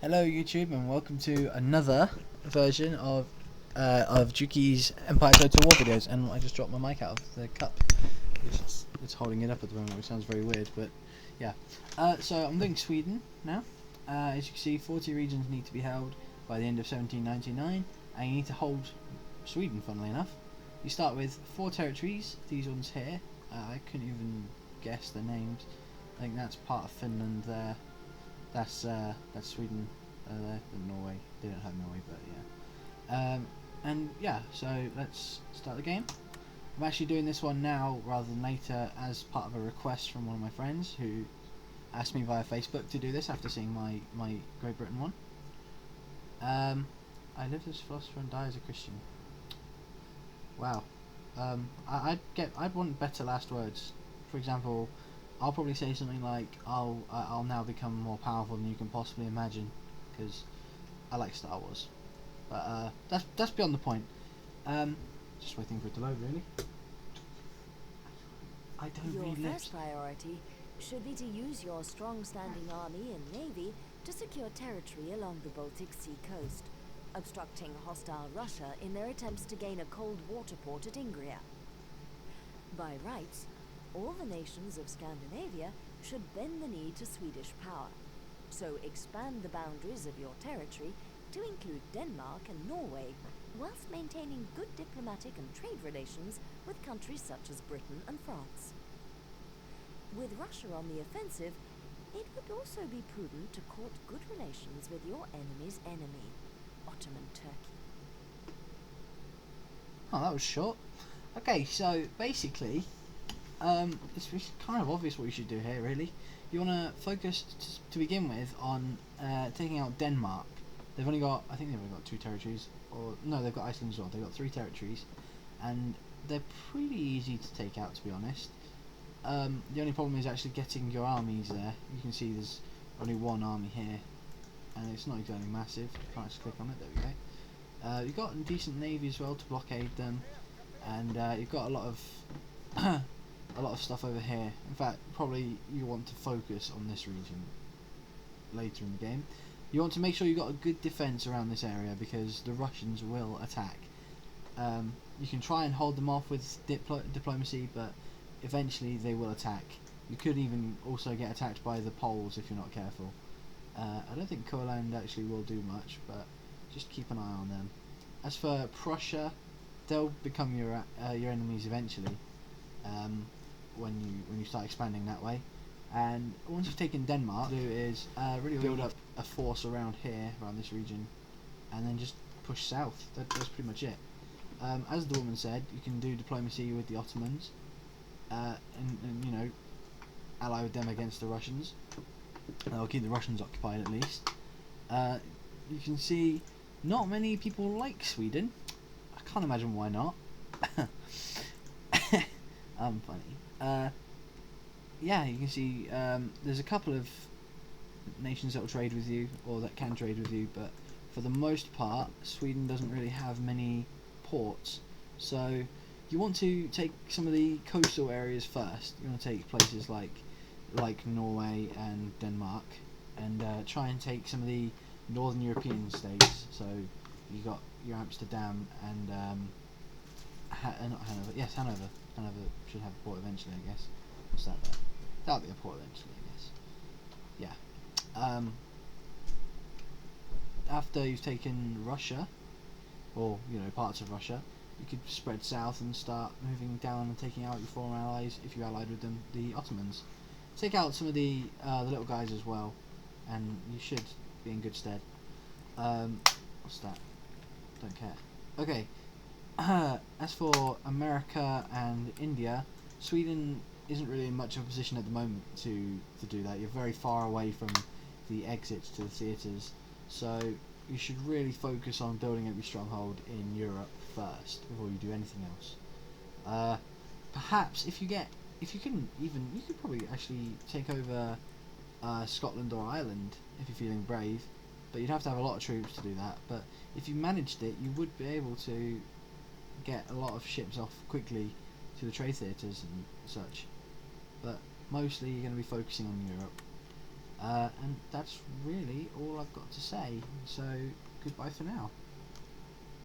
Hello YouTube and welcome to another version of Juki's Empire Total War videos. And I just dropped my mic out of the cup, which it's holding it up at the moment, which sounds very weird, but yeah. So I'm doing Sweden now. As you can see, 40 regions need to be held by the end of 1799, and you need to hold Sweden, funnily enough. You start with 4 territories, these ones here. I couldn't even guess the names. I think that's part of Finland there. That's Sweden there, and Norway. They don't have Norway, but yeah. And yeah, so let's start the game. I'm actually doing this one now rather than later as part of a request from one of my friends who asked me via Facebook to do this after seeing my Great Britain one. I lived as a philosopher and die as a Christian. Wow. I'd want better last words. For example, I'll probably say something like, I'll now become more powerful than you can possibly imagine, because I like Star Wars. But that's beyond the point. Just waiting for it to load, really. I don't Your read lips. first priority should be to use your strong standing army and navy to secure territory along the Baltic Sea coast, obstructing hostile Russia in their attempts to gain a cold water port at Ingria. By rights, all the nations of Scandinavia should bend the knee to Swedish power, so expand the boundaries of your territory to include Denmark and Norway, whilst maintaining good diplomatic and trade relations with countries such as Britain and France. With Russia on the offensive, it would also be prudent to court good relations with your enemy's enemy, Ottoman Turkey. Oh, that was short. Okay, so basically, it's kind of obvious what you should do here, really. You want to focus, to begin with, on taking out Denmark. They've only got, I think they've only got 2 territories, or no, they've got Iceland as well. They've got 3 territories, and they're pretty easy to take out, to be honest. The only problem is actually getting your armies there. You can see there's only 1 army here, and it's not exactly massive. Can't just click on it. There we go. You've got a decent navy as well to blockade them, and you've got a lot of stuff over here. In fact, probably you want to focus on this region later in the game. You want to make sure you've got a good defense around this area, because the Russians will attack. You can try and hold them off with diplomacy, but eventually they will attack. You could even also get attacked by the Poles if you're not careful. I don't think Courland actually will do much, but just keep an eye on them. As for Prussia, they'll become your enemies eventually, when you start expanding that way. And once you've taken Denmark, what you do is really build up a force around here, around this region, and then just push south. That's pretty much it. As the woman said, you can do diplomacy with the Ottomans, and you know, ally with them against the Russians. That'll keep the Russians occupied at least. You can see not many people like Sweden. I can't imagine why not. I'm funny. Yeah, you can see there's a couple of nations that will trade with you, or that can trade with you, but for the most part, Sweden doesn't really have many ports. So you want to take some of the coastal areas first. You want to take places like Norway and Denmark, and try and take some of the northern European states. So you got your Amsterdam and not Hanover. Yes, Hanover. Hanover should have a port eventually, I guess. What's that there? That'll be a port eventually, I guess. Yeah. After you've taken Russia, or you know, parts of Russia, you could spread south and start moving down and taking out your former allies, if you allied with them, the Ottomans. Take out some of the little guys as well, and you should be in good stead. What's that? Don't care. Okay. As for America and India, Sweden isn't really in much of a position at the moment to do that. You're very far away from the exits to the theatres, so you should really focus on building up your stronghold in Europe first before you do anything else. Perhaps you could probably actually take over Scotland or Ireland if you're feeling brave, but you'd have to have a lot of troops to do that. But if you managed it, you would be able to get a lot of ships off quickly to the trade theatres and such. But mostly you're going to be focusing on Europe. And that's really all I've got to say. So goodbye for now.